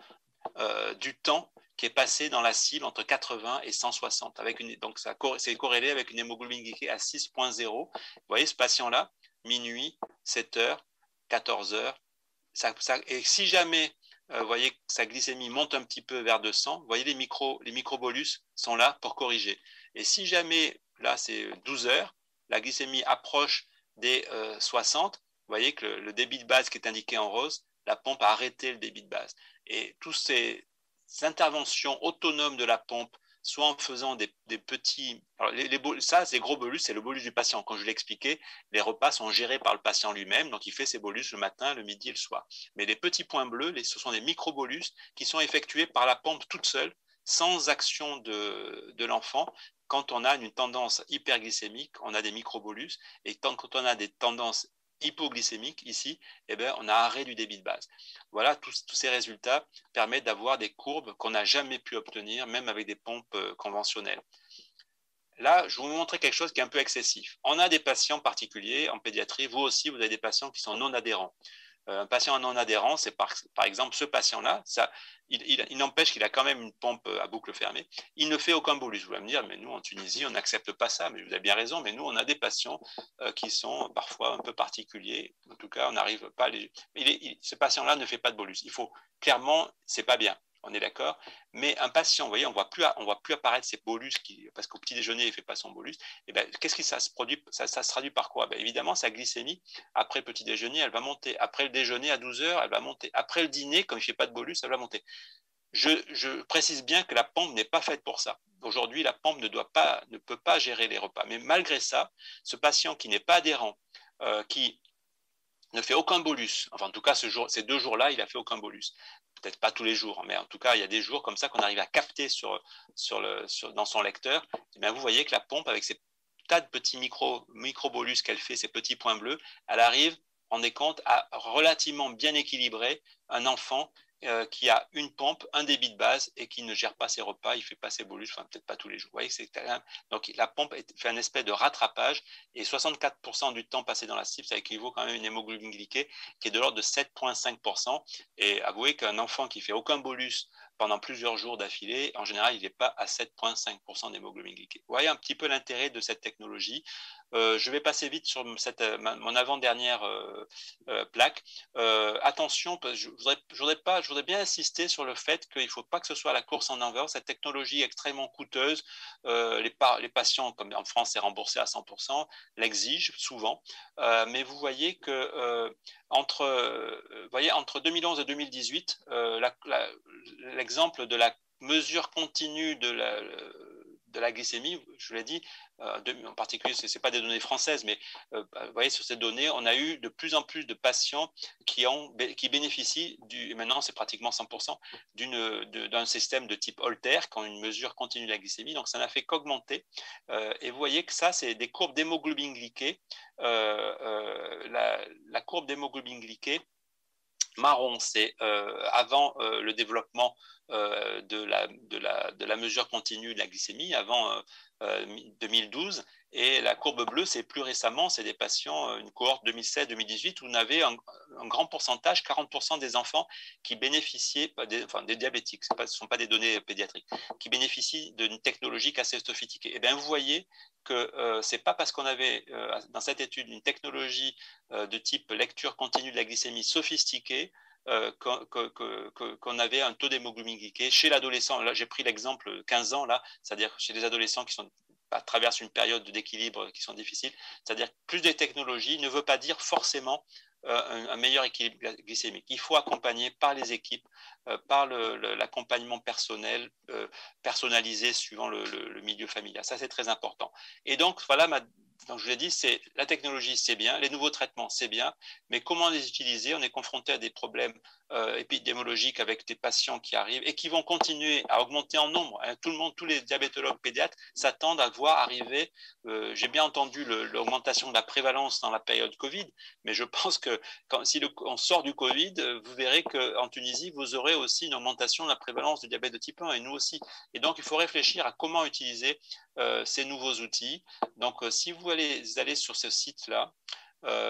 [SPEAKER 1] du temps qui est passé dans la cible entre 80 et 160. Donc, c'est corrélé avec une hémoglobine glycée à 6,0. Vous voyez ce patient-là, minuit, 7 heures, 14 heures. Et si jamais, vous voyez que sa glycémie monte un petit peu vers 200, vous voyez les microbolus sont là pour corriger. Et si jamais, là c'est 12 heures, la glycémie approche des 60, vous voyez que le débit de base qui est indiqué en rose, la pompe a arrêté le débit de base. Et toutes ces interventions autonomes de la pompe, soit en faisant des petits... Alors ça, c'est gros bolus, c'est le bolus du patient. Quand je l'expliquais, les repas sont gérés par le patient lui-même, donc il fait ses bolus le matin, le midi et le soir. Mais les petits points bleus, ce sont des microbolus qui sont effectués par la pompe toute seule, sans action de l'enfant. Quand on a une tendance hyperglycémique, on a des microbolus, et quand on a des tendances hypoglycémiques ici, eh bien, on a arrêt du débit de base. Voilà, tous ces résultats permettent d'avoir des courbes qu'on n'a jamais pu obtenir, même avec des pompes conventionnelles. Là, je vais vous montrer quelque chose qui est un peu excessif. On a des patients particuliers en pédiatrie, vous aussi, vous avez des patients qui sont non adhérents. Un patient non adhérent, c'est par exemple ce patient-là, il n'empêche qu'il a quand même une pompe à boucle fermée. Il ne fait aucun bolus. Vous allez me dire, mais nous en Tunisie, on n'accepte pas ça. Mais vous avez bien raison, mais nous, on a des patients qui sont parfois un peu particuliers. En tout cas, on n'arrive pas à ce patient-là ne fait pas de bolus. Il faut clairement, c'est pas bien. On est d'accord, mais un patient, vous voyez, on voit plus apparaître ces bolus parce qu'au petit déjeuner, il ne fait pas son bolus. Et ben, qu'est-ce que ça se produit? Ça se traduit par quoi? Ben, évidemment, sa glycémie, après le petit déjeuner, elle va monter. Après le déjeuner à 12 heures, elle va monter. Après le dîner, comme il ne fait pas de bolus, elle va monter. Je précise bien que la pompe n'est pas faite pour ça. Aujourd'hui, la pompe ne peut pas gérer les repas. Mais malgré ça, ce patient qui n'est pas adhérent, qui ne fait aucun bolus, enfin en tout cas ces 2 jours-là, il n'a fait aucun bolus. Peut-être pas tous les jours, mais en tout cas, il y a des jours comme ça qu'on arrive à capter dans son lecteur. Et bien, vous voyez que la pompe, avec ces tas de petits microbolus qu'elle fait, ces petits points bleus, elle arrive, rendez compte, à relativement bien équilibrer un enfant qui a une pompe, un débit de base et qui ne gère pas ses repas, il ne fait pas ses bolus, enfin peut-être pas tous les jours. Vous voyez, donc la pompe fait un espèce de rattrapage et 64% du temps passé dans la cible, ça équivaut quand même à une hémoglobine glyquée qui est de l'ordre de 7,5%. Et avouez qu'un enfant qui fait aucun bolus pendant plusieurs jours d'affilée, en général, il n'est pas à 7,5% d'hémoglobine glyquée. Vous voyez un petit peu l'intérêt de cette technologie. Je vais passer vite sur mon avant-dernière plaque. Attention, je voudrais bien insister sur le fait qu'il ne faut pas que ce soit la course en envers. Cette technologie est extrêmement coûteuse. Les patients, comme en France, c'est remboursé à 100%, l'exigent souvent. Mais vous voyez que entre 2011 et 2018, l'exemple de la mesure continue de la glycémie, je vous l'ai dit, en particulier, ce n'est pas des données françaises, mais vous voyez, sur ces données, on a eu de plus en plus de patients qui bénéficient, et maintenant c'est pratiquement 100%, d'un système de type Holter, qui ont une mesure continue de la glycémie. Donc ça n'a fait qu'augmenter. Et vous voyez que ça, c'est des courbes d'hémoglobine glyquée. La courbe d'hémoglobine glyquée, marron, c'est avant le développement de la mesure continue de la glycémie, avant 2012. Et la courbe bleue, c'est plus récemment, c'est des patients, une cohorte 2016-2018, où on avait un grand pourcentage, 40% des enfants qui bénéficiaient, des diabétiques, ce ne sont pas des données pédiatriques, qui bénéficient d'une technologie casséostophytique. Et bien, vous voyez que ce n'est pas parce qu'on avait dans cette étude une technologie de type lecture continue de la glycémie sophistiquée qu'on avait un taux d'hémoglobine glyquée chez l'adolescent. Là, j'ai pris l'exemple 15 ans, là, c'est-à-dire chez les adolescents qui traversent une période d'équilibre qui sont difficiles. C'est-à-dire que plus de technologie ne veut pas dire forcément un meilleur équilibre glycémique. Il faut accompagner par les équipes, par l'accompagnement personnel, personnalisé suivant le milieu familial. Ça, c'est très important. Et donc, voilà, donc je vous l'ai dit, la technologie, c'est bien, les nouveaux traitements, c'est bien, mais comment les utiliser? On est confronté à des problèmes épidémiologiques avec des patients qui arrivent et qui vont continuer à augmenter en nombre. Tous les diabétologues pédiatres s'attendent à voir arriver, j'ai bien entendu l'augmentation de la prévalence dans la période Covid, mais je pense que si on sort du Covid, vous verrez qu'en Tunisie, vous aurez aussi une augmentation de la prévalence du diabète de type 1 et nous aussi. Et donc, il faut réfléchir à comment utiliser ces nouveaux outils. Donc, si vous allez sur ce site-là,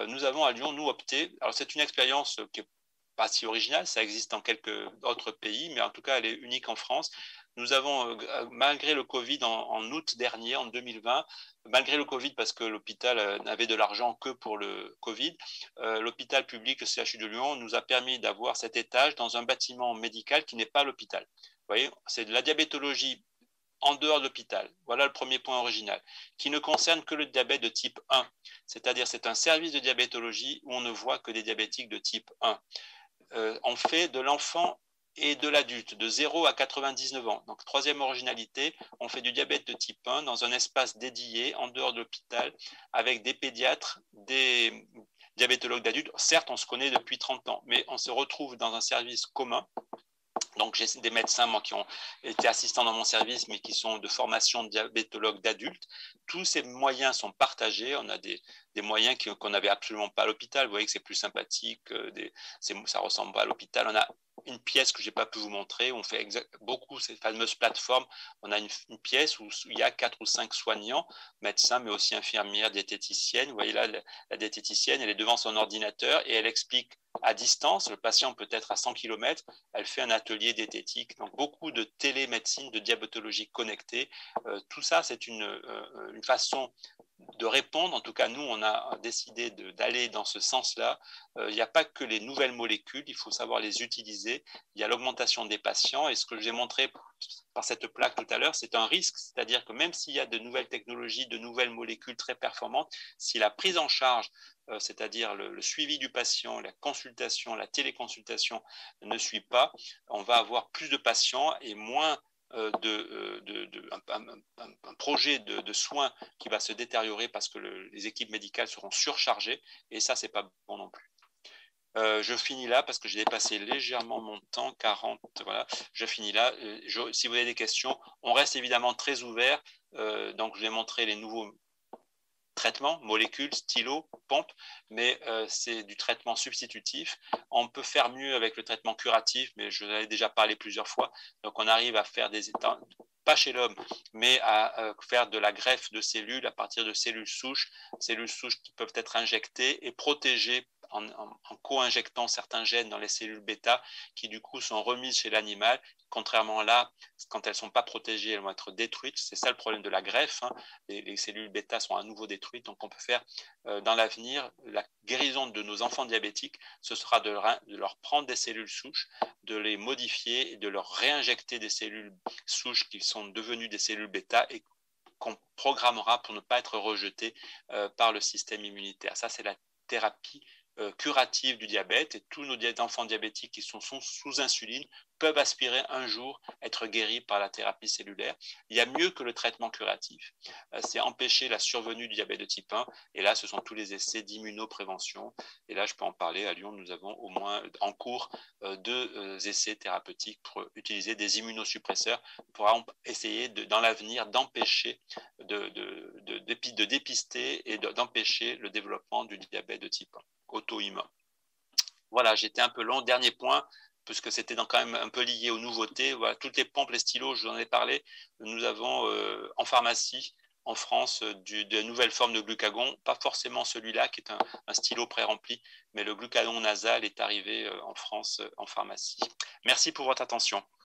[SPEAKER 1] nous avons à Lyon, nous, opté. Alors, c'est une expérience qui n'est pas si originale, ça existe dans quelques autres pays, mais en tout cas, elle est unique en France. Nous avons, malgré le Covid en août dernier, en 2020, malgré le Covid, parce que l'hôpital n'avait de l'argent que pour le Covid, l'hôpital public, le CHU de Lyon, nous a permis d'avoir cet étage dans un bâtiment médical qui n'est pas l'hôpital. Vous voyez, c'est de la diabétologie en dehors de l'hôpital. Voilà le premier point original, qui ne concerne que le diabète de type 1. C'est-à-dire, c'est un service de diabétologie où on ne voit que des diabétiques de type 1. On fait de l'enfant et de l'adulte, de 0 à 99 ans. Donc, troisième originalité, on fait du diabète de type 1 dans un espace dédié, en dehors de l'hôpital, avec des pédiatres, des diabétologues d'adultes. Certes, on se connaît depuis 30 ans, mais on se retrouve dans un service commun. Donc, j'ai des médecins, moi, qui ont été assistants dans mon service, mais qui sont de formation de diabétologue d'adultes. Tous ces moyens sont partagés. On a des moyens qu'on n'avait absolument pas à l'hôpital. Vous voyez que c'est plus sympathique. Ça ressemble pas à l'hôpital. On a une pièce que je n'ai pas pu vous montrer. On fait beaucoup ces fameuses plateformes. On a une pièce où il y a 4 ou 5 soignants, médecins, mais aussi infirmières, diététiciennes. Vous voyez là, la diététicienne, elle est devant son ordinateur et elle explique à distance, le patient peut être à 100 km, elle fait un atelier diététique, donc beaucoup de télémédecine, de diabétologie connectée. Tout ça, c'est une façon de répondre. En tout cas, nous, on a décidé d'aller dans ce sens-là. Il n'y a pas que les nouvelles molécules, il faut savoir les utiliser. Il y a l'augmentation des patients et ce que j'ai montré par cette plaque tout à l'heure, c'est un risque, c'est-à-dire que même s'il y a de nouvelles technologies, de nouvelles molécules très performantes, si la prise en charge, c'est-à-dire le suivi du patient, la consultation, la téléconsultation ne suit pas, on va avoir plus de patients et moins un projet de soins qui va se détériorer parce que les équipes médicales seront surchargées et ça, c'est pas bon non plus. Je finis là parce que j'ai dépassé légèrement mon temps, 40, voilà, je finis là. Si vous avez des questions, on reste évidemment très ouvert. Donc, je vais montrer les nouveaux traitements, molécules, stylos, pompes, mais c'est du traitement substitutif. On peut faire mieux avec le traitement curatif, mais je l'avais déjà parlé plusieurs fois. Donc, on arrive à faire des états, pas chez l'homme, mais à faire de la greffe de cellules à partir de cellules souches qui peuvent être injectées et protégées en co-injectant certains gènes dans les cellules bêta qui du coup sont remises chez l'animal. Contrairement là, quand elles ne sont pas protégées, elles vont être détruites. C'est ça le problème de la greffe. Les cellules bêta sont à nouveau détruites. Donc on peut faire dans l'avenir la guérison de nos enfants diabétiques. Ce sera de leur prendre des cellules souches, de les modifier et de leur réinjecter des cellules souches qui sont devenues des cellules bêta et qu'on programmera pour ne pas être rejetées par le système immunitaire. Ça, c'est la thérapie curative du diabète, et tous nos enfants diabétiques qui sont sous insuline peuvent aspirer un jour être guéris par la thérapie cellulaire. Il y a mieux que le traitement curatif, c'est empêcher la survenue du diabète de type 1, et là ce sont tous les essais d'immunoprévention, et là je peux en parler. À Lyon, nous avons au moins en cours deux essais thérapeutiques pour utiliser des immunosuppresseurs pour essayer dans l'avenir d'empêcher, de dépister et d'empêcher le développement du diabète de type 1 auto-immun. Voilà, j'étais un peu long. Dernier point, puisque c'était quand même un peu lié aux nouveautés. Voilà, toutes les pompes, les stylos, je vous en ai parlé. Nous avons en pharmacie, en France, de nouvelles formes de glucagon. Pas forcément celui-là, qui est un stylo pré-rempli, mais le glucagon nasal est arrivé en France en pharmacie. Merci pour votre attention.